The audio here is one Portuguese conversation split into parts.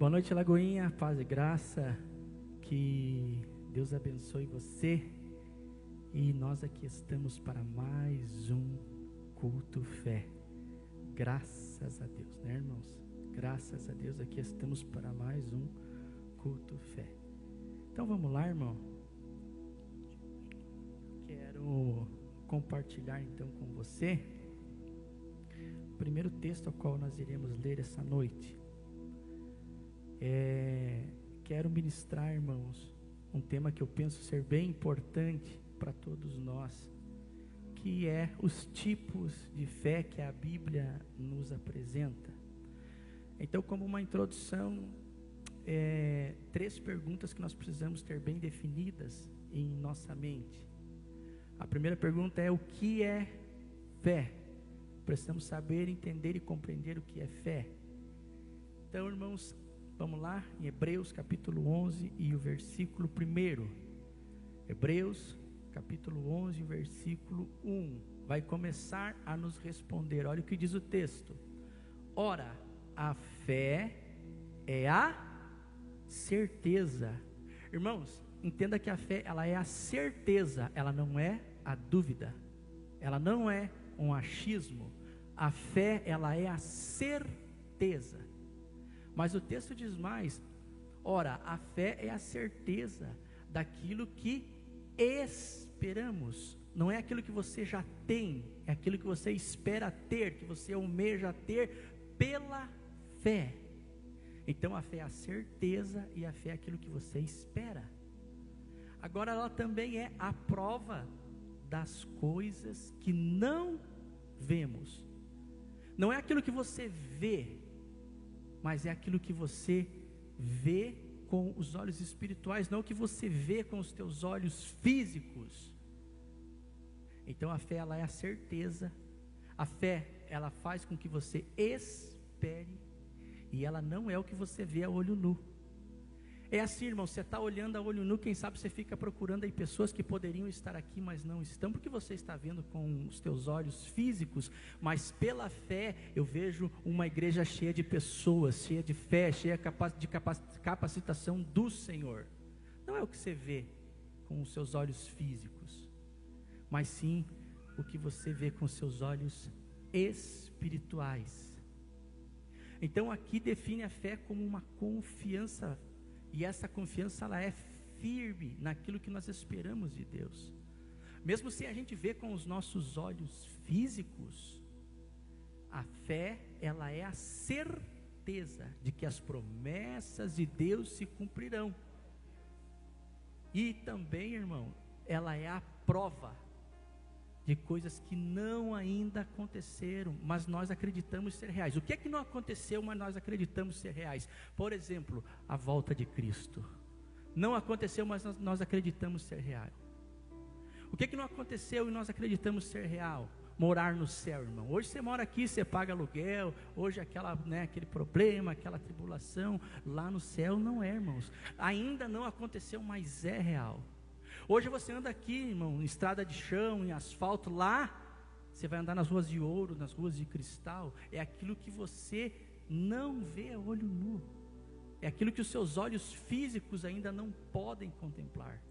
Boa noite, Lagoinha, paz e graça, que Deus abençoe você, e nós aqui estamos para mais um culto fé, graças a Deus, né, irmãos? Graças a Deus, aqui estamos para mais um culto fé. Então vamos lá, irmão. Quero compartilhar então com você o primeiro texto ao qual nós iremos ler essa noite. Quero ministrar, irmãos, um tema que eu penso ser bem importante para todos nós, que é os tipos de fé que a Bíblia nos apresenta. Então, como uma introdução, 3 perguntas que nós precisamos ter bem definidas em nossa mente. A primeira pergunta é: o que é fé? Precisamos saber, entender e compreender o que é fé. Então, irmãos, vamos lá, em Hebreus capítulo 11 e o versículo 1. Hebreus capítulo 11, versículo 1. Vai começar a nos responder. Olha o que diz o texto. Ora, a fé é a certeza. Irmãos, entenda que a fé, ela é a certeza, ela não é a dúvida. Ela não é um achismo. A fé, ela é a certeza. Mas o texto diz mais: ora, a fé é a certeza daquilo que esperamos. Não é aquilo que você já tem, é aquilo que você espera ter, que você almeja ter pela fé. Então a fé é a certeza e a fé é aquilo que você espera. Agora ela também é a prova das coisas que não vemos. Não é aquilo que você vê, mas é aquilo que você vê com os olhos espirituais, não o que você vê com os teus olhos físicos. Então a fé, ela é a certeza. A fé, ela faz com que você espere, e ela não é o que você vê a olho nu. É assim, irmão, você está olhando a olho nu, quem sabe você fica procurando aí pessoas que poderiam estar aqui, mas não estão, porque você está vendo com os teus olhos físicos. Mas pela fé, eu vejo uma igreja cheia de pessoas, cheia de fé, cheia de capacitação do Senhor. Não é o que você vê com os seus olhos físicos, mas sim o que você vê com os seus olhos espirituais. Então aqui define a fé como uma confiança. E essa confiança, ela é firme naquilo que nós esperamos de Deus. Mesmo sem a gente ver com os nossos olhos físicos, a fé, ela é a certeza de que as promessas de Deus se cumprirão. E também, irmão, ela é a prova de coisas que não ainda aconteceram, mas nós acreditamos ser reais. O que é que não aconteceu, mas nós acreditamos ser reais? Por exemplo, a volta de Cristo. Não aconteceu, mas nós acreditamos ser real. O que é que não aconteceu e nós acreditamos ser real? Morar no céu, irmão. Hoje você mora aqui, você paga aluguel, hoje aquele problema, aquela tribulação, lá no céu não é, irmãos. Ainda não aconteceu, mas é real. Hoje você anda aqui, irmão, em estrada de chão, em asfalto, lá você vai andar nas ruas de ouro, nas ruas de cristal. É aquilo que você não vê a olho nu, é aquilo que os seus olhos físicos ainda não podem contemplar.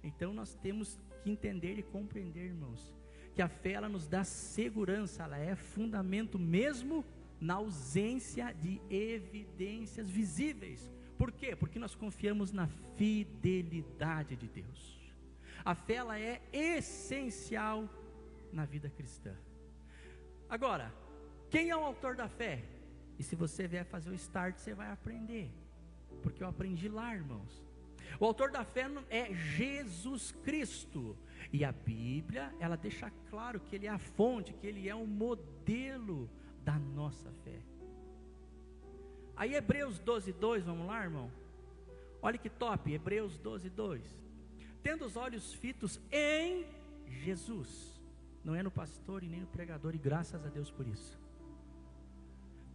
Então nós temos que entender e compreender, irmãos, que a fé, ela nos dá segurança, ela é fundamento mesmo na ausência de evidências visíveis. Por quê? Porque nós confiamos na fidelidade de Deus. A fé, ela é essencial na vida cristã. Agora, quem é o autor da fé? E se você vier fazer o start, você vai aprender, porque eu aprendi lá, irmãos. O autor da fé é Jesus Cristo. E a Bíblia, ela deixa claro que Ele é a fonte, que Ele é o modelo da nossa fé. Aí Hebreus 12:2, vamos lá, irmão? Olha que top, Hebreus 12:2. Tendo os olhos fitos em Jesus, não é no pastor e nem no pregador, e graças a Deus por isso.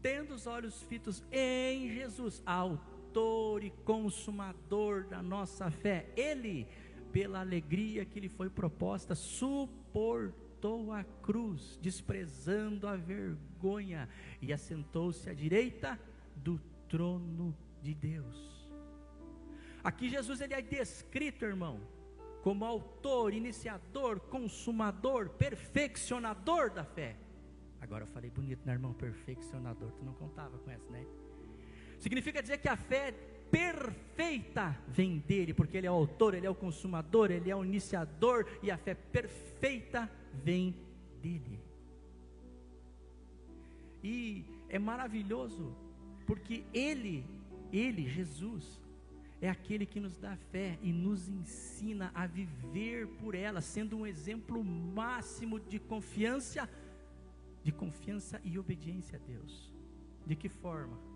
Tendo os olhos fitos em Jesus, autor e consumador da nossa fé, Ele, pela alegria que lhe foi proposta, suportou a cruz, desprezando a vergonha, e assentou-se à direita do trono de Deus. Aqui Jesus ele é descrito, irmão, como autor, iniciador, consumador, perfeccionador da fé. Agora eu falei bonito, né, irmão? Perfeccionador, tu não contava com essa, né? Significa dizer que a fé perfeita vem dele, porque ele é o autor, ele é o consumador, ele é o iniciador, e a fé perfeita vem dele. E é maravilhoso, porque ele, Jesus, é aquele que nos dá fé e nos ensina a viver por ela, sendo um exemplo máximo de confiança e obediência a Deus. De que forma?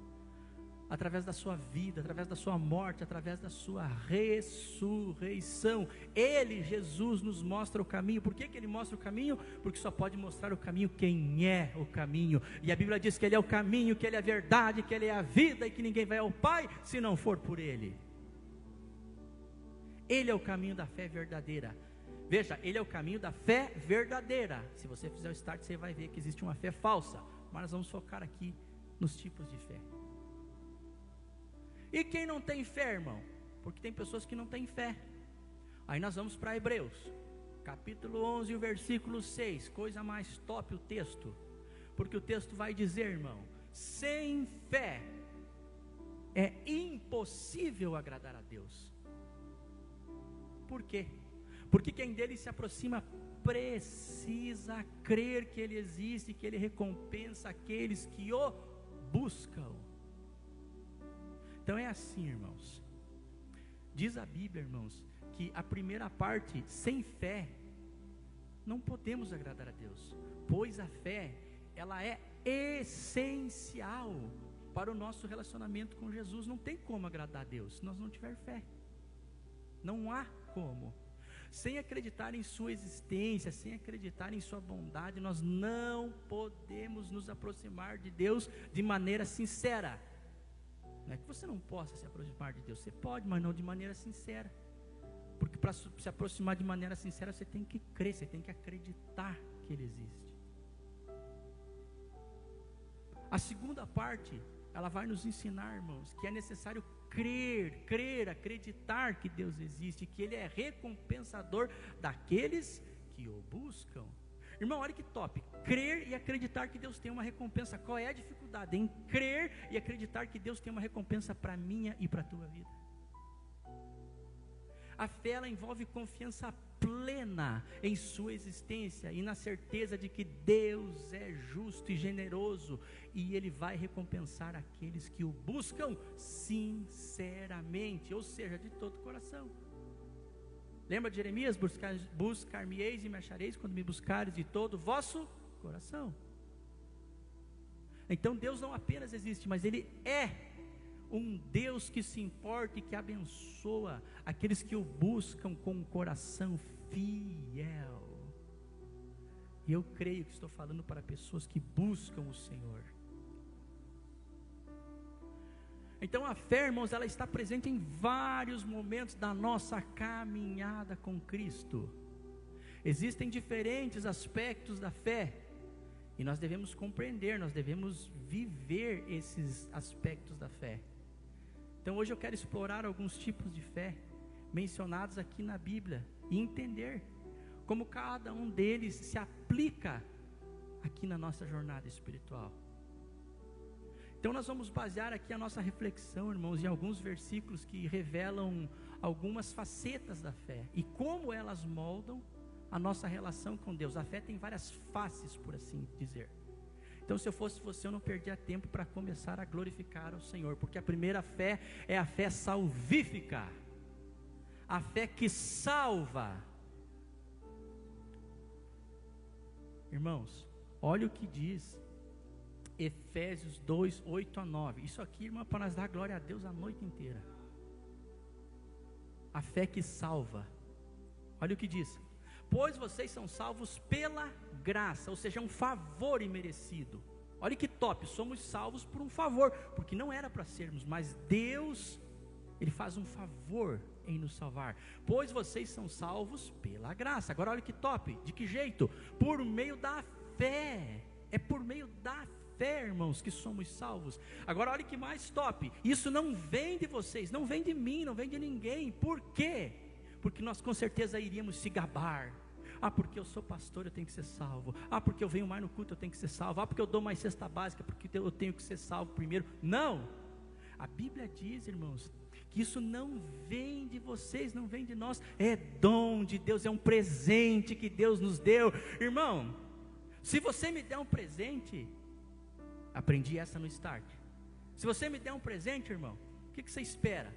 Através da sua vida, através da sua morte, através da sua ressurreição. Ele, Jesus, nos mostra o caminho. Por que ele mostra o caminho? Porque só pode mostrar o caminho quem é o caminho. E a Bíblia diz que ele é o caminho, que ele é a verdade, que ele é a vida, e que ninguém vai ao Pai se não for por ele. Ele é o caminho da fé verdadeira. Veja, ele é o caminho da fé verdadeira. Se você fizer o start, você vai ver que existe uma fé falsa. Mas nós vamos focar aqui nos tipos de fé. E quem não tem fé, irmão? Porque tem pessoas que não têm fé. Aí nós vamos para Hebreus, capítulo 11, o versículo 6. Coisa mais top o texto. Porque o texto vai dizer, irmão, sem fé é impossível agradar a Deus. Por quê? Porque quem dele se aproxima precisa crer que ele existe, que ele recompensa aqueles que o buscam. Então é assim, irmãos. Diz a Bíblia, irmãos, que a primeira parte, sem fé, não podemos agradar a Deus, pois a fé, ela é essencial para o nosso relacionamento com Jesus. Não tem como agradar a Deus se nós não tiver fé. Não há como. Sem acreditar em sua existência, sem acreditar em sua bondade, nós não podemos nos aproximar de Deus de maneira sincera. Não é que você não possa se aproximar de Deus, você pode, mas não de maneira sincera. Porque para se aproximar de maneira sincera, você tem que crer, você tem que acreditar que Ele existe. A segunda parte, ela vai nos ensinar, irmãos, que é necessário crer, acreditar que Deus existe, que Ele é recompensador daqueles que o buscam. Irmão, olha que top, crer e acreditar que Deus tem uma recompensa. Qual é a dificuldade em crer e acreditar que Deus tem uma recompensa para a minha e para a tua vida? A fé, ela envolve confiança plena em sua existência e na certeza de que Deus é justo e generoso, e Ele vai recompensar aqueles que o buscam sinceramente, ou seja, de todo o coração. Lembra de Jeremias? Buscar-me-eis e me achareis quando me buscares de todo o vosso coração. Então Deus não apenas existe, mas Ele é um Deus que se importa e que abençoa aqueles que o buscam com um coração fiel. E eu creio que estou falando para pessoas que buscam o Senhor. Então a fé, irmãos, ela está presente em vários momentos da nossa caminhada com Cristo. Existem diferentes aspectos da fé, e nós devemos compreender, nós devemos viver esses aspectos da fé. Então hoje eu quero explorar alguns tipos de fé mencionados aqui na Bíblia e entender como cada um deles se aplica aqui na nossa jornada espiritual. Então nós vamos basear aqui a nossa reflexão, irmãos, em alguns versículos que revelam algumas facetas da fé e como elas moldam a nossa relação com Deus. A fé tem várias faces, por assim dizer. Então, se eu fosse você, eu não perdia tempo para começar a glorificar o Senhor, porque a primeira fé é a fé salvífica, a fé que salva. Irmãos, olha o que diz Efésios 2, 8 a 9. Isso aqui, irmão, é para nós dar glória a Deus a noite inteira. A fé que salva. Olha o que diz: pois vocês são salvos pela graça, ou seja, um favor imerecido. Olha que top, somos salvos por um favor, porque não era para sermos, mas Deus, Ele faz um favor em nos salvar. Pois vocês são salvos pela graça. Agora olha que top, de que jeito? Por meio da fé. É por meio da fé fé, irmãos, que somos salvos. Agora olha que mais top, isso não vem de vocês, não vem de mim, não vem de ninguém. Por quê? Porque nós com certeza iríamos se gabar. Porque eu sou pastor, eu tenho que ser salvo. Porque eu venho mais no culto, eu tenho que ser salvo. Porque eu dou mais cesta básica, porque eu tenho que ser salvo primeiro. Não, a Bíblia diz, irmãos, que isso não vem de vocês, não vem de nós, é dom de Deus, é um presente que Deus nos deu. Irmão, se você me der um presente, aprendi essa no start, se você me der um presente, irmão, o que você espera?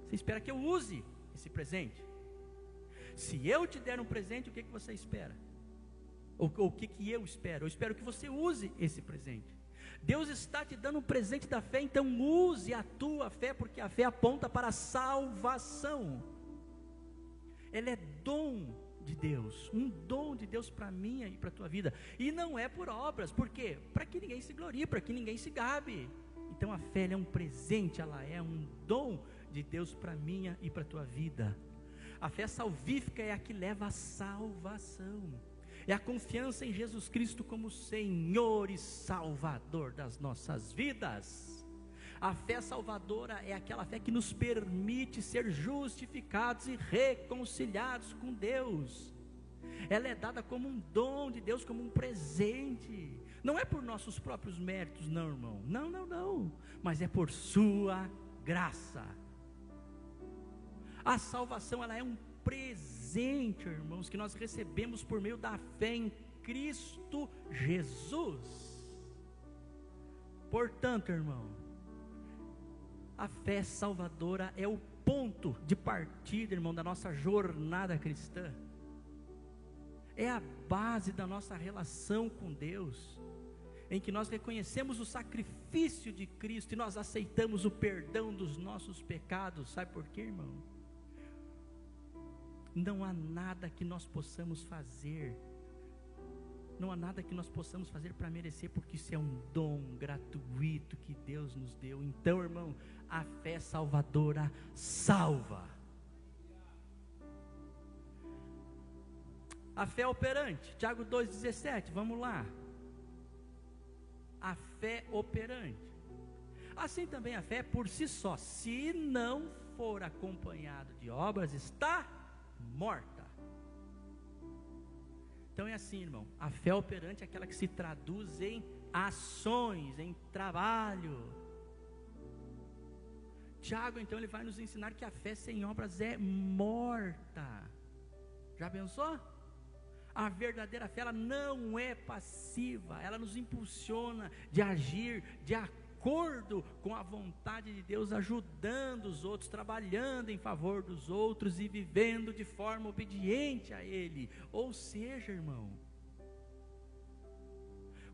Você espera que eu use esse presente. Se eu te der um presente, o que você espera? Ou o que eu espero? Eu espero que você use esse presente. Deus está te dando um presente da fé, então use a tua fé, porque a fé aponta para a salvação. Ela é dom de Deus, um dom de Deus para a minha e para a tua vida, e não é por obras. Por quê? Para que ninguém se glorie, para que ninguém se gabe. Então a fé é um presente, ela é um dom de Deus para a minha e para a tua vida. A fé salvífica é a que leva à salvação, é a confiança em Jesus Cristo como Senhor e Salvador das nossas vidas. A fé salvadora é aquela fé que nos permite ser justificados e reconciliados com Deus. Ela é dada como um dom de Deus, como um presente. Não é por nossos próprios méritos, não, irmão. Não. Mas é por sua graça. A salvação, ela é um presente, irmãos, que nós recebemos por meio da fé em Cristo Jesus. Portanto, irmão, a fé salvadora é o ponto de partida, irmão, da nossa jornada cristã. É a base da nossa relação com Deus, em que nós reconhecemos o sacrifício de Cristo e nós aceitamos o perdão dos nossos pecados. Sabe por quê, irmão? Não há nada que nós possamos fazer, não há nada que nós possamos fazer para merecer, porque isso é um dom gratuito que Deus nos deu. Então, irmão, a fé salvadora salva. A fé operante, Tiago 2,17, vamos lá. A fé operante. Assim também a fé por si só, se não for acompanhado de obras, está morta. Então é assim, irmão, a fé operante é aquela que se traduz em ações, em trabalho. Tiago, então, ele vai nos ensinar que a fé sem obras é morta. Já pensou? A verdadeira fé, ela não é passiva, ela nos impulsiona de agir de acordo com a vontade de Deus, ajudando os outros, trabalhando em favor dos outros e vivendo de forma obediente a Ele. Ou seja, irmão,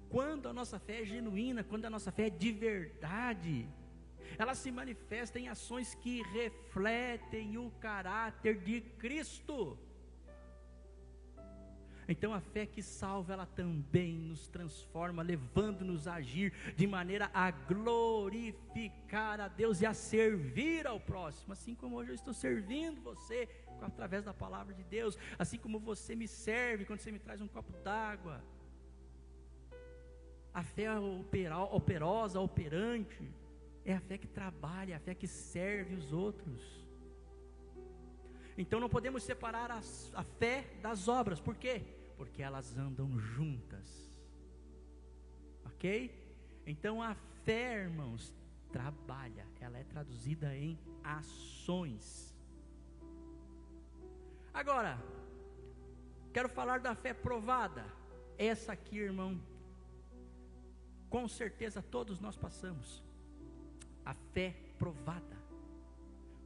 quando a nossa fé é genuína, quando a nossa fé é de verdade, ela se manifesta em ações que refletem o caráter de Cristo. Então a fé que salva, ela também nos transforma, levando-nos a agir de maneira a glorificar a Deus e a servir ao próximo, assim como hoje eu estou servindo você através da palavra de Deus, assim como você me serve quando você me traz um copo d'água. A fé operosa, operante, é a fé que trabalha, a fé que serve os outros. Então não podemos separar a fé das obras. Por quê? Porque elas andam juntas. Ok? Então a fé, irmãos, trabalha. Ela é traduzida em ações. Agora, quero falar da fé provada. Essa aqui, irmão, com certeza todos nós passamos. A fé provada.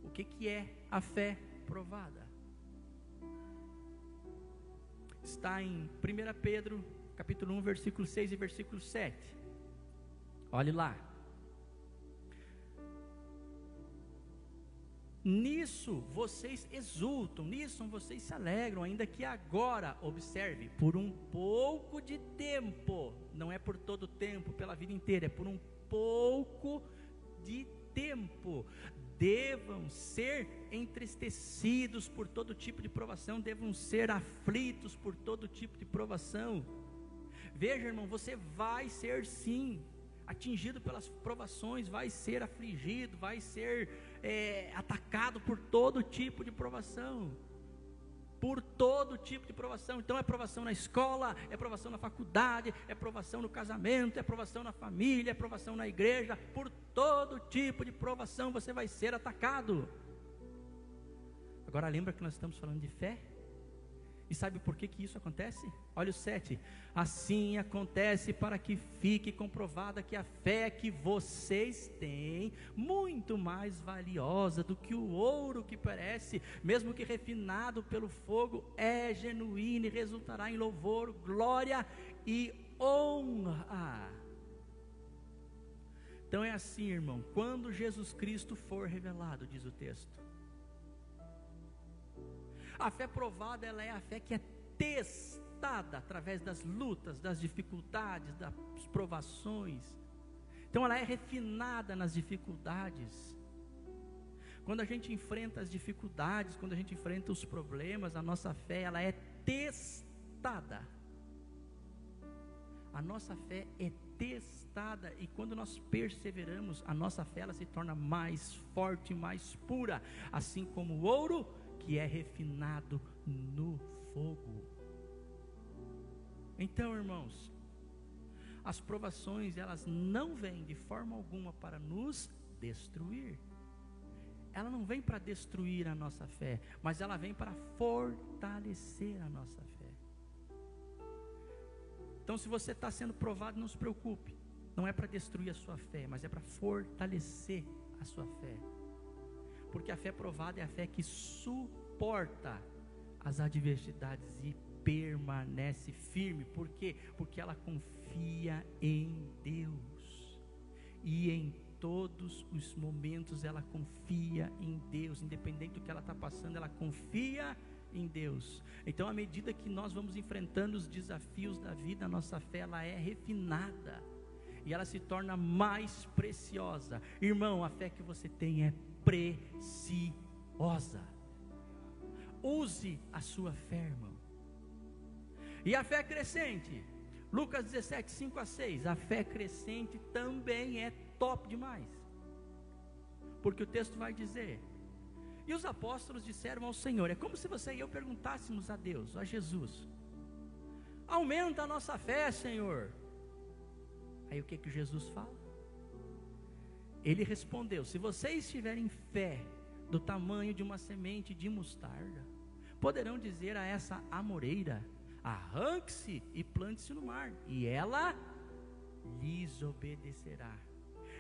O que é a fé provada? Está em 1 Pedro, capítulo 1, versículo 6 e versículo 7. Olhe lá. Nisso vocês exultam, nisso vocês se alegram, ainda que agora, observe, por um pouco de tempo, não é por todo o tempo, pela vida inteira, é por um pouco de tempo, devam ser entristecidos por todo tipo de provação, devam ser aflitos por todo tipo de provação. Veja, irmão, você vai ser sim atingido pelas provações, vai ser afligido, vai ser atacado por todo tipo de provação. Por todo tipo de provação. Então é provação na escola, é provação na faculdade, é provação no casamento, é provação na família, é provação na igreja. Por todo tipo de provação você vai ser atacado. Agora lembra que nós estamos falando de fé? E sabe por que isso acontece? Olha o 7. Assim acontece para que fique comprovada que a fé que vocês têm, muito mais valiosa do que o ouro que perece, mesmo que refinado pelo fogo, é genuína e resultará em louvor, glória e honra. Então é assim, irmão, quando Jesus Cristo for revelado, diz o texto, a fé provada, ela é a fé que é testada através das lutas, das dificuldades, das provações. Então ela é refinada nas dificuldades. Quando a gente enfrenta as dificuldades, quando a gente enfrenta os problemas, a nossa fé, ela é testada. A nossa fé é testada, e quando nós perseveramos, a nossa fé, ela se torna mais forte, mais pura, assim como o ouro que é refinado no fogo. Então, irmãos, as provações, elas não vêm de forma alguma para nos destruir. Ela não vem para destruir a nossa fé, mas ela vem para fortalecer a nossa fé. Então, se você está sendo provado, não se preocupe. Não é para destruir a sua fé, mas é para fortalecer a sua fé. Porque a fé provada é a fé que suporta as adversidades e permanece firme. Por quê? Porque ela confia em Deus. E em todos os momentos ela confia em Deus. Independente do que ela está passando, ela confia em Deus. Então, à medida que nós vamos enfrentando os desafios da vida, a nossa fé, ela é refinada. E ela se torna mais preciosa. Irmão, a fé que você tem é preciosa. Use a sua fé, irmão. E a fé crescente, Lucas 17, 5 a 6, a fé crescente também é top demais. Porque o texto vai dizer: e os apóstolos disseram ao Senhor, é como se você e eu perguntássemos a Deus, a Jesus: aumenta a nossa fé, Senhor. Aí o que Jesus fala? Ele respondeu: se vocês tiverem fé do tamanho de uma semente de mostarda, poderão dizer a essa amoreira: arranque-se e plante-se no mar, e ela lhes obedecerá.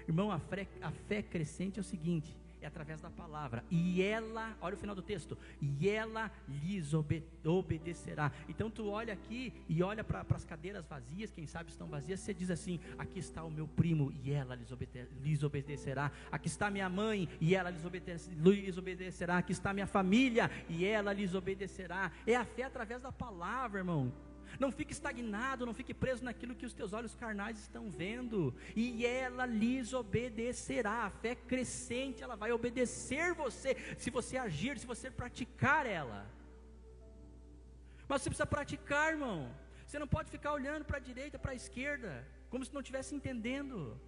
Irmão, a fé crescente é o seguinte: é através da palavra, e ela, olha o final do texto, e ela lhes obedecerá. Então tu olha aqui e olha para as cadeiras vazias, quem sabe estão vazias, você diz assim: aqui está o meu primo, e ela lhes obedecerá. Aqui está minha mãe, e ela lhes obedecerá. Aqui está minha família, e ela lhes obedecerá. É a fé através da palavra, irmão. Não fique estagnado, não fique preso naquilo que os teus olhos carnais estão vendo. E ela lhes obedecerá. A fé crescente, ela vai obedecer você, se você agir, se você praticar ela. Mas você precisa praticar, irmão. Você não pode ficar olhando para a direita, para a esquerda, como se não estivesse entendendo.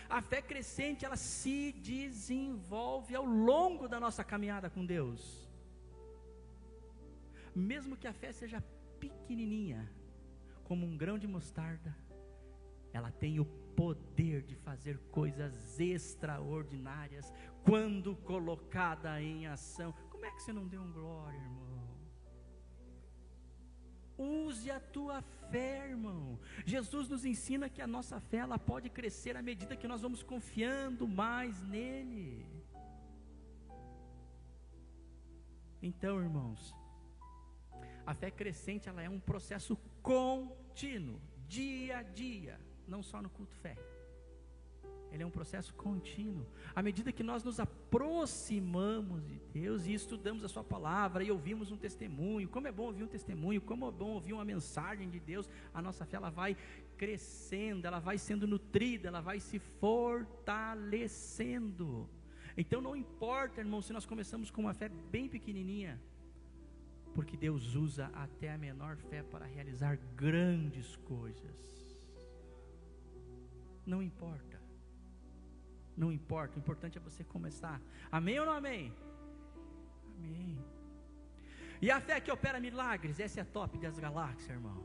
A fé crescente, ela se desenvolve ao longo da nossa caminhada com Deus. Mesmo que a fé seja pequenininha, como um grão de mostarda, ela tem o poder de fazer coisas extraordinárias quando colocada em ação. Como é que você não deu um glória, irmão? Use a tua fé, irmão. Jesus nos ensina que a nossa fé, ela pode crescer à medida que nós vamos confiando mais nele. Então, irmãos, a fé crescente, ela é um processo contínuo, dia a dia, não só no culto fé. Ele é um processo contínuo. À medida que nós nos aproximamos de Deus e estudamos a sua palavra e ouvimos um testemunho, como é bom ouvir um testemunho, como é bom ouvir uma mensagem de Deus, a nossa fé, ela vai crescendo, ela vai sendo nutrida, ela vai se fortalecendo. Então não importa, irmão, se nós começamos com uma fé bem pequenininha, porque Deus usa até a menor fé para realizar grandes coisas. Não importa. Não importa, o importante é você começar. Amém ou não amém? Amém. E a fé que opera milagres, essa é a top das galáxias, irmão.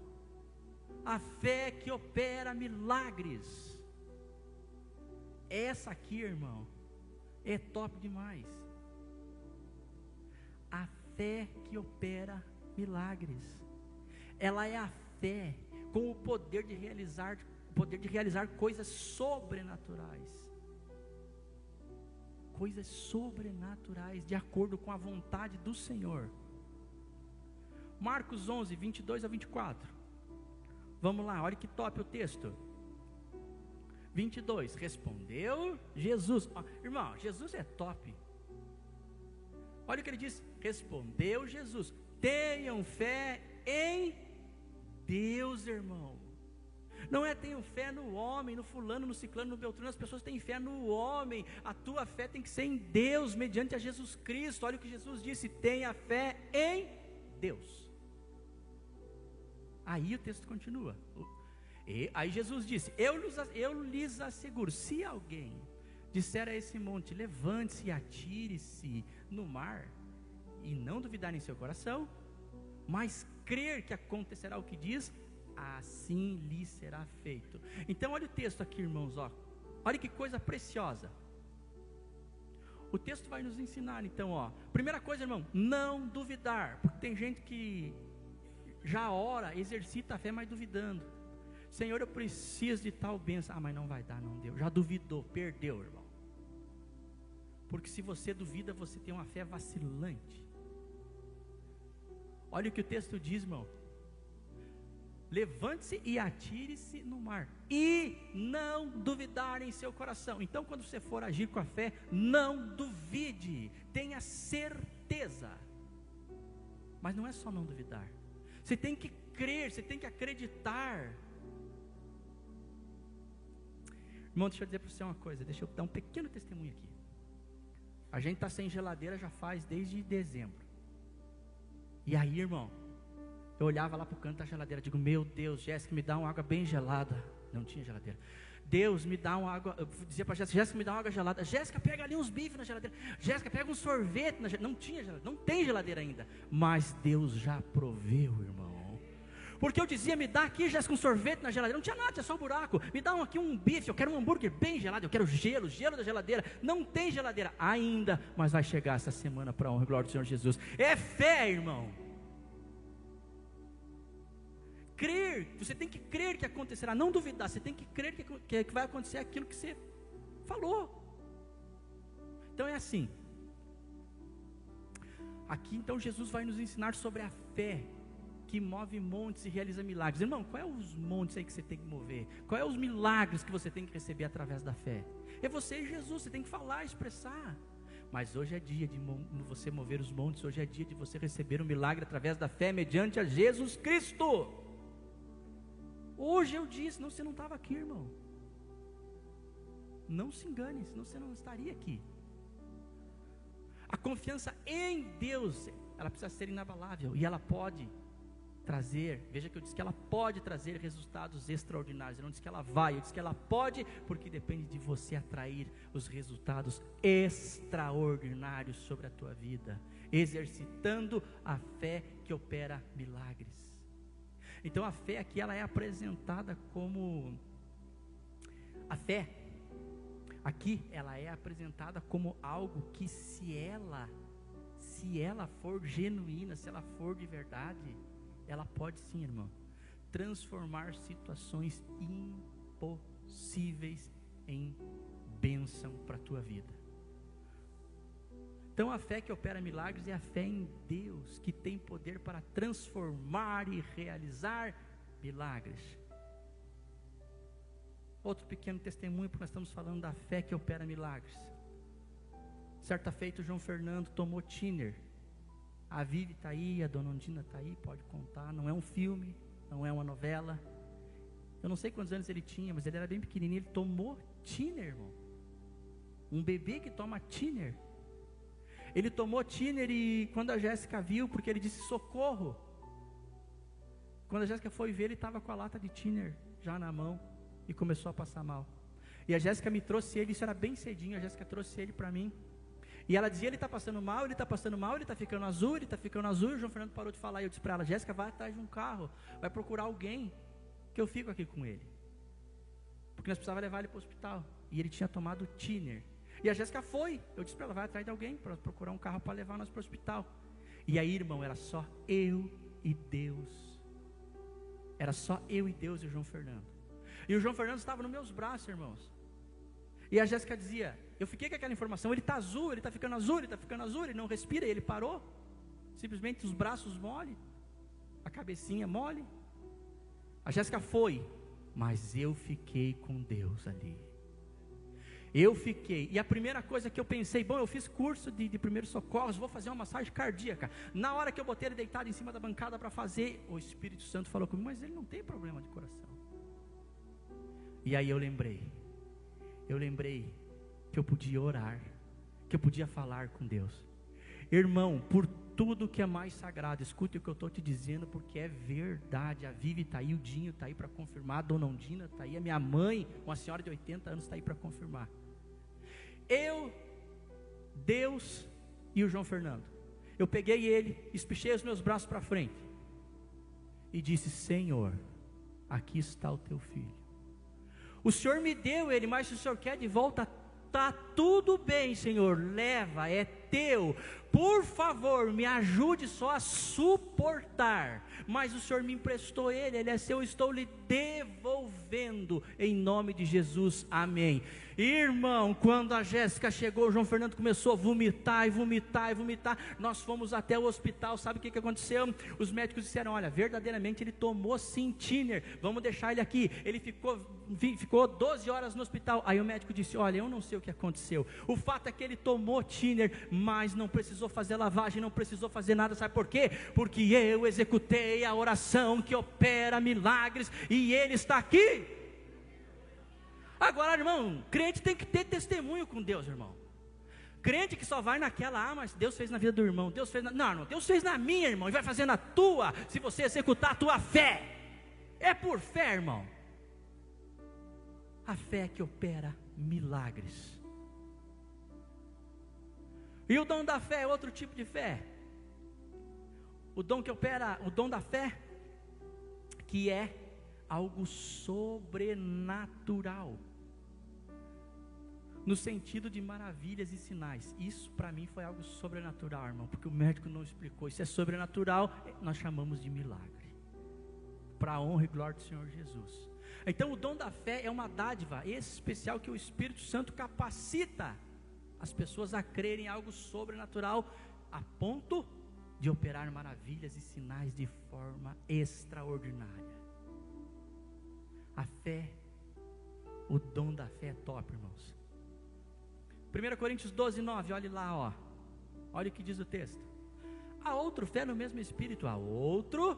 A fé que opera milagres. Essa aqui, irmão, é top demais. A fé que opera milagres. Ela é a fé com o poder de realizar coisas sobrenaturais. Coisas sobrenaturais, de acordo com a vontade do Senhor. Marcos 11, 22 a 24. Vamos lá, olha que top o texto. 22, respondeu Jesus. Irmão, Jesus é top. Olha o que ele diz. Respondeu Jesus: tenham fé em Deus, irmão. Não é tenham fé no homem, no fulano, no ciclano, no beltrano. As pessoas têm fé no homem. A tua fé tem que ser em Deus, mediante a Jesus Cristo. Olha o que Jesus disse: tenha fé em Deus. Aí o texto continua. Aí Jesus disse: eu lhes asseguro, se alguém disser a esse monte, levante-se e atire-se no mar, e não duvidar em seu coração, mas crer que acontecerá o que diz, assim lhe será feito. Então olha o texto aqui, irmãos, ó. Olha que coisa preciosa. O texto vai nos ensinar, então, ó. Primeira coisa, irmão, não duvidar, porque tem gente que já ora, exercita a fé, mas duvidando. Senhor, eu preciso de tal bênção. Mas não vai dar, não deu. Já duvidou, perdeu, irmão. Porque se você duvida, você tem uma fé vacilante. Olha o que o texto diz, irmão. Levante-se e atire-se no mar, e não duvidar em seu coração. Então, quando você for agir com a fé, não duvide, tenha certeza. Mas não é só não duvidar, você tem que crer, você tem que acreditar. Irmão, deixa eu dizer para você uma coisa, deixa eu dar um pequeno testemunho aqui. A gente está sem geladeira já faz desde dezembro. E aí, irmão, eu olhava lá para o canto da geladeira, digo: meu Deus, Jéssica, me dá uma água bem gelada. Não tinha geladeira. Deus, me dá uma água. Eu dizia para Jéssica: Jéssica, me dá uma água gelada. Jéssica, pega ali uns bifes na geladeira. Jéssica, pega um sorvete na geladeira. Não tinha geladeira, não tem geladeira ainda. Mas Deus já proveu, irmão. Porque eu dizia: me dá aqui, Jéssica, um sorvete na geladeira. Não tinha nada, tinha só um buraco. Me dá aqui um bife, eu quero um hambúrguer bem gelado. Eu quero gelo da geladeira. Não tem geladeira ainda, mas vai chegar essa semana para a honra e glória do Senhor Jesus. É fé, irmão. Crer, você tem que crer que acontecerá, não duvidar, você tem que crer que vai acontecer aquilo que você falou. Então é assim. Aqui então Jesus vai nos ensinar sobre a fé que move montes e realiza milagres. Irmão, qual é os montes aí que você tem que mover? Qual é os milagres que você tem que receber através da fé? É você e Jesus, você tem que falar, expressar. Mas hoje é dia de você mover os montes, hoje é dia de você receber um milagre através da fé, mediante a Jesus Cristo. Hoje eu disse, senão você não estava aqui, irmão. Não se engane, senão você não estaria aqui. A confiança em Deus, ela precisa ser inabalável, e ela pode trazer, veja que eu disse que ela pode trazer resultados extraordinários. Eu não disse que ela vai, eu disse que ela pode, porque depende de você atrair os resultados extraordinários sobre a tua vida, exercitando a fé que opera milagres. Então a fé aqui, ela é apresentada como, a fé aqui, ela é apresentada como algo que se ela for genuína, se ela for de verdade, ela pode sim, irmão, transformar situações impossíveis em bênção para a tua vida. Então a fé que opera milagres é a fé em Deus, que tem poder para transformar e realizar milagres. Outro pequeno testemunho, porque nós estamos falando da fé que opera milagres. Certa feita o João Fernando tomou tiner. A Vivi está aí, a dona Ondina está aí, pode contar. Não é um filme, não é uma novela. Eu não sei quantos anos ele tinha, mas ele era bem pequenininho. Ele tomou tiner, irmão. Um bebê que toma tiner. Ele tomou tiner e quando a Jéssica viu, porque ele disse socorro. Quando a Jéssica foi ver, ele estava com a lata de tiner já na mão e começou a passar mal. E a Jéssica me trouxe ele, isso era bem cedinho, a Jéssica trouxe ele para mim. E ela dizia, ele está passando mal, ele está passando mal, ele está ficando azul, ele está ficando azul. E o João Fernando parou de falar, e eu disse para ela, Jéssica, vai atrás de um carro, vai procurar alguém, que eu fico aqui com ele. Porque nós precisávamos levar ele para o hospital. E ele tinha tomado thinner. E a Jéssica foi, eu disse para ela, vai atrás de alguém, para procurar um carro para levar nós para o hospital. E aí, irmão, era só eu e Deus. Era só eu e Deus e o João Fernando. E o João Fernando estava nos meus braços, irmãos. E a Jéssica dizia, eu fiquei com aquela informação, ele está azul, ele está ficando azul, ele está ficando azul, ele não respira, e ele parou. Simplesmente os braços mole, a cabecinha mole. A Jéssica foi, mas eu fiquei com Deus ali. Eu fiquei, e a primeira coisa que eu pensei, bom, eu fiz curso de primeiros socorros, vou fazer uma massagem cardíaca. Na hora que eu botei ele deitado em cima da bancada para fazer, o Espírito Santo falou comigo, mas ele não tem problema de coração. E aí eu lembrei que eu podia orar, que eu podia falar com Deus. Irmão, por tudo que é mais sagrado, escute o que eu estou te dizendo, porque é verdade. A Vivi está aí, o Dinho está aí para confirmar, a Dona Ondina está aí, a minha mãe, uma senhora de 80 anos está aí para confirmar. Eu, Deus e o João Fernando, eu peguei ele, espichei os meus braços para frente e disse, Senhor, aqui está o teu filho. O Senhor me deu ele, mas se o Senhor quer de volta, está tudo bem, Senhor, leva, é teu. Por favor, me ajude só a suportar. Mas o Senhor me emprestou ele é seu, eu estou lhe devolvendo, em nome de Jesus, amém. Irmão, quando a Jéssica chegou, o João Fernando começou a vomitar e vomitar e vomitar. Nós fomos até o hospital, sabe o que aconteceu? Os médicos disseram, olha, verdadeiramente ele tomou sim thinner, vamos deixar ele aqui. Ele ficou 12 horas no hospital. Aí o médico disse, olha, eu não sei o que aconteceu. O fato é que ele tomou thinner, mas não precisou fazer lavagem, não precisou fazer nada, sabe por quê? Porque eu executei a oração que opera milagres, e ele está aqui. Agora, irmão, crente tem que ter testemunho com Deus, irmão. Crente que só vai naquela, mas Deus fez na vida do irmão, Deus fez não, Deus fez na minha, irmão, e vai fazer na tua, se você executar a tua fé. É por fé, irmão. A fé que opera milagres. E o dom da fé é outro tipo de fé. O dom que opera, o dom da fé, que é algo sobrenatural, no sentido de maravilhas e sinais. Isso para mim foi algo sobrenatural, irmão, porque o médico não explicou. Isso é sobrenatural, nós chamamos de milagre, para a honra e glória do Senhor Jesus. Então o dom da fé é uma dádiva especial que o Espírito Santo capacita as pessoas a crerem em algo sobrenatural, a ponto de operar maravilhas e sinais de forma extraordinária. A fé, o dom da fé é top, irmãos. 1 Coríntios 12:9, olhe lá, ó. Olha o que diz o texto. Há outro fé no mesmo Espírito, há outro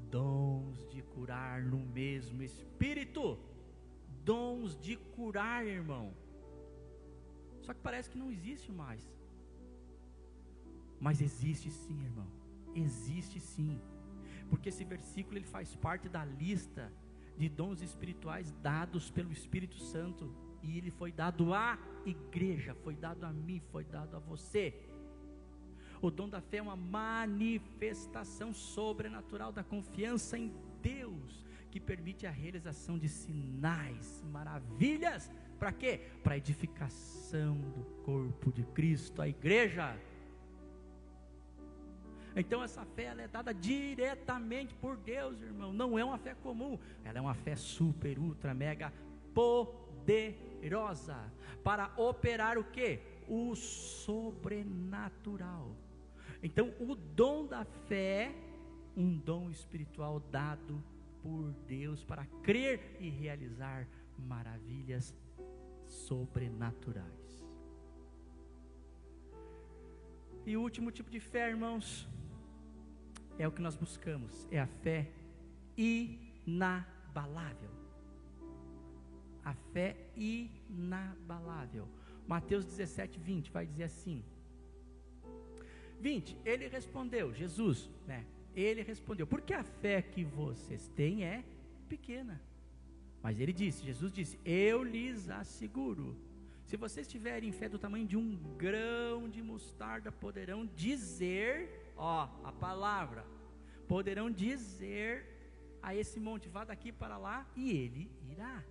dons de curar no mesmo Espírito. Dons de curar, irmão. Só que parece que não existe mais. Mas existe sim, irmão. Existe sim. Porque esse versículo ele faz parte da lista de dons espirituais dados pelo Espírito Santo. E ele foi dado à igreja, foi dado a mim, foi dado a você. O dom da fé é uma manifestação sobrenatural da confiança em Deus, que permite a realização de sinais, maravilhas. Para quê? Para a edificação do corpo de Cristo, a igreja. Então essa fé ela é dada diretamente por Deus, irmão. Não é uma fé comum, ela é uma fé super, ultra, mega poderosa, para operar o quê? O sobrenatural. Então o dom da fé, um dom espiritual dado por Deus para crer e realizar maravilhas sobrenaturais. E o último tipo de fé, irmãos, é o que nós buscamos, é a fé inabalável. A fé inabalável. Mateus 17:20 vai dizer assim: 20, ele respondeu, Jesus, né? Ele respondeu, porque a fé que vocês têm é pequena. Mas ele disse, Jesus disse, eu lhes asseguro, se vocês tiverem fé do tamanho de um grão de mostarda, poderão dizer, a palavra, poderão dizer a esse monte, vá daqui para lá, e ele irá.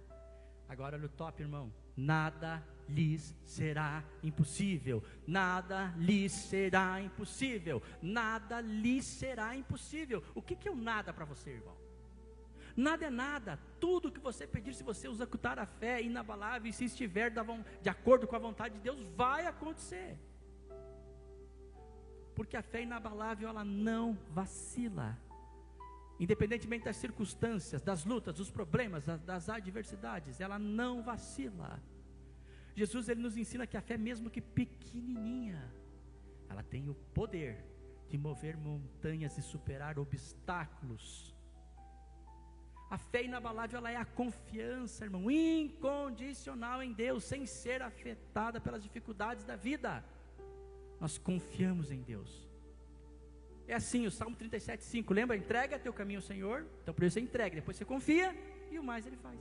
Agora olha o top, irmão, nada lhes será impossível, nada lhes será impossível, nada lhes será impossível. O que é o nada para você, irmão? Nada é nada. Tudo que você pedir, se você executar a fé inabalável, e se estiver de acordo com a vontade de Deus, vai acontecer, porque a fé inabalável, ela não vacila, independentemente das circunstâncias, das lutas, dos problemas, das adversidades, ela não vacila. Jesus, ele nos ensina que a fé, mesmo que pequenininha, ela tem o poder de mover montanhas e superar obstáculos. A fé inabalável, ela é a confiança, irmão, incondicional em Deus, sem ser afetada pelas dificuldades da vida. Nós confiamos em Deus. É assim, o Salmo 37:5, lembra? Entrega teu caminho ao Senhor. Então primeiro você entrega, depois você confia, e o mais ele faz.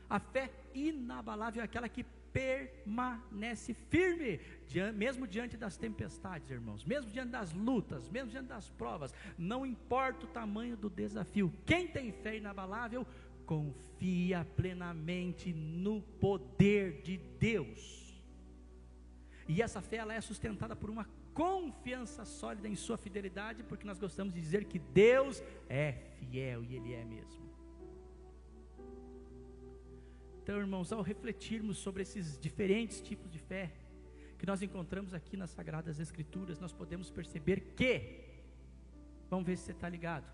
A fé inabalável é aquela que permanece firme, mesmo diante das tempestades, irmãos, mesmo diante das lutas, mesmo diante das provas, não importa o tamanho do desafio. Quem tem fé inabalável, confia plenamente no poder de Deus. E essa fé, ela é sustentada por uma confiança sólida em sua fidelidade, porque nós gostamos de dizer que Deus é fiel, e Ele é mesmo. Então, irmãos, ao refletirmos sobre esses diferentes tipos de fé que nós encontramos aqui nas Sagradas Escrituras, nós podemos perceber que, vamos ver se você está ligado,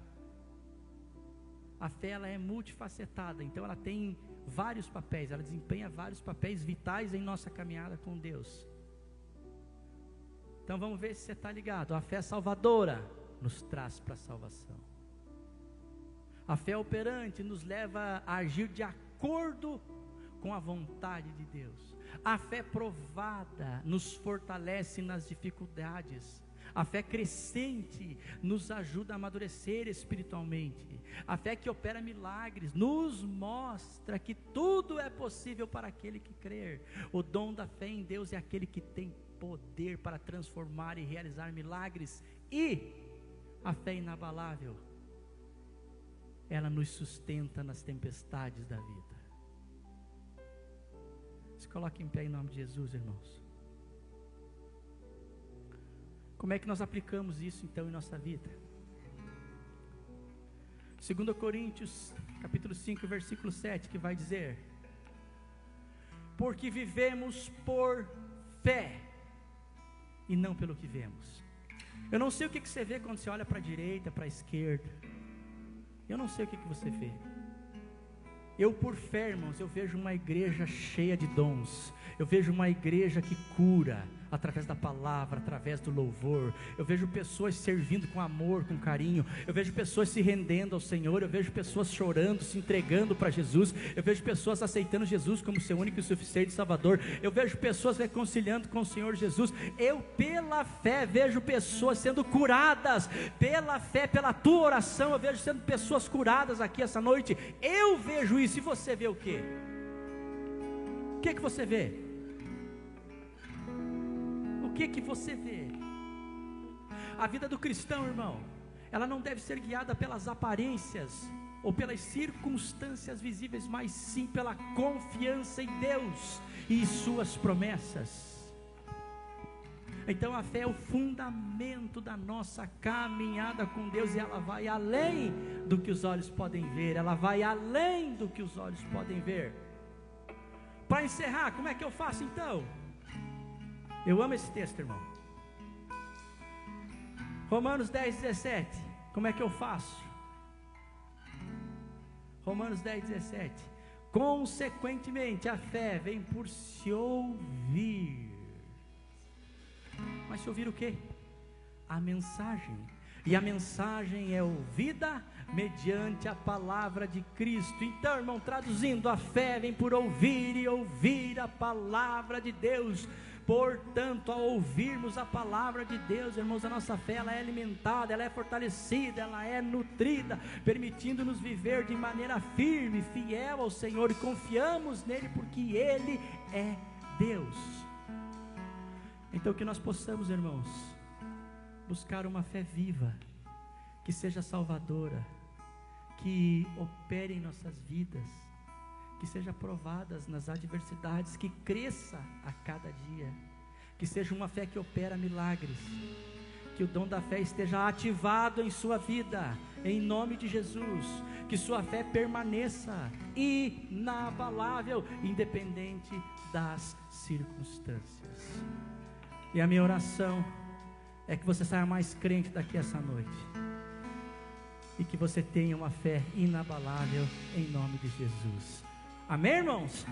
a fé, ela é multifacetada, então ela tem vários papéis, ela desempenha vários papéis vitais em nossa caminhada com Deus. Então vamos ver se você está ligado. A fé salvadora nos traz para a salvação. A fé operante nos leva a agir de acordo com a vontade de Deus. A fé provada nos fortalece nas dificuldades. A fé crescente nos ajuda a amadurecer espiritualmente. A fé que opera milagres nos mostra que tudo é possível para aquele que crer. O dom da fé em Deus é aquele que tem poder para transformar e realizar milagres. E a fé inabalável, ela nos sustenta nas tempestades da vida. Se coloque em pé em nome de Jesus, irmãos. Como é que nós aplicamos isso então em nossa vida? 2 Coríntios capítulo 5, versículo 7, que vai dizer: porque vivemos por fé e não pelo que vemos. Eu não sei o que você vê quando você olha para a direita, para a esquerda. Eu não sei o que você vê. Eu, por fé, irmãos, eu vejo uma igreja cheia de dons. Eu vejo uma igreja que cura através da palavra, através do louvor. Eu vejo pessoas servindo com amor, com carinho. Eu vejo pessoas se rendendo ao Senhor. Eu vejo pessoas chorando, se entregando para Jesus. Eu vejo pessoas aceitando Jesus como seu único e suficiente Salvador. Eu vejo pessoas reconciliando com o Senhor Jesus. Eu, pela fé, vejo pessoas sendo curadas. Pela fé, pela tua oração, eu vejo sendo pessoas curadas aqui essa noite. Eu vejo isso. E você vê o quê? O que você vê? O que você vê? A vida do cristão, irmão, ela não deve ser guiada pelas aparências ou pelas circunstâncias visíveis, mas sim pela confiança em Deus e suas promessas. Então a fé é o fundamento da nossa caminhada com Deus, e ela vai além do que os olhos podem ver. Ela vai além do que os olhos podem ver. Para encerrar, como é que eu faço então? Eu amo esse texto, irmão. Romanos 10:17. Como é que eu faço? Romanos 10:17. Consequentemente, a fé vem por se ouvir. Mas se ouvir o quê? A mensagem. E a mensagem é ouvida mediante a palavra de Cristo. Então, irmão, traduzindo, a fé vem por ouvir e ouvir a palavra de Deus. Portanto, ao ouvirmos a palavra de Deus, irmãos, a nossa fé ela é alimentada, ela é fortalecida, ela é nutrida, permitindo-nos viver de maneira firme, fiel ao Senhor, e confiamos nele porque Ele é Deus. Então que nós possamos, irmãos, buscar uma fé viva, que seja salvadora, que opere em nossas vidas, que seja provadas nas adversidades, que cresça a cada dia, que seja uma fé que opera milagres, que o dom da fé esteja ativado em sua vida, em nome de Jesus, que sua fé permaneça inabalável, independente das circunstâncias. E a minha oração é que você saia mais crente daqui essa noite, e que você tenha uma fé inabalável em nome de Jesus. Amém, irmãos?